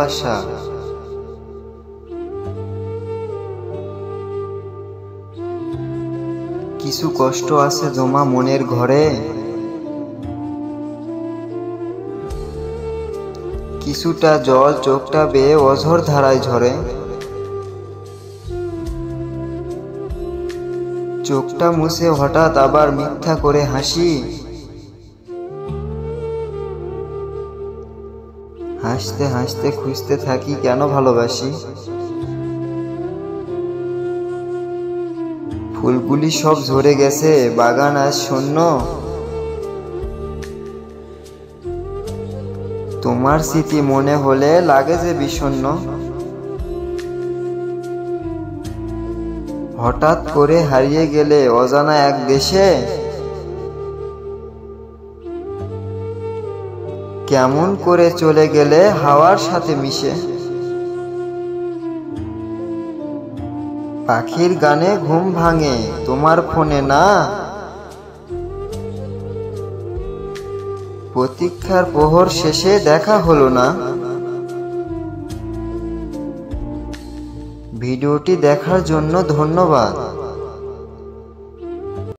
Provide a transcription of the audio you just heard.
ভালোবাসা। কিছু কষ্ট আছে জমা মনের ঘরে, কিছুটা জল চোখটা বেয়ে অঝোর ধারায় ঝরে। চোখটা মুছে হঠাৎ আবার মিথ্যা করে হাসি, হাসতে হাসতে খুঁজতে থাকি কেন ভালোবাসি। ফুলগুলি সব ঝরে গেছে, বাগান আজ শূন্য। তোমার স্মৃতি মনে হলে লাগে যে বিষণ্ণ। হঠাৎ করে হারিয়ে গেলে অজানা এক দেশে, কেমন করে চলে গেলে হাওয়ার সাথে মিশে। পাখির গানে ঘুম ভাঙে তোমার ফোনে না, প্রতীক্ষার প্রহর শেষে দেখা হলো না। ভিডিওটি দেখার জন্য ধন্যবাদ।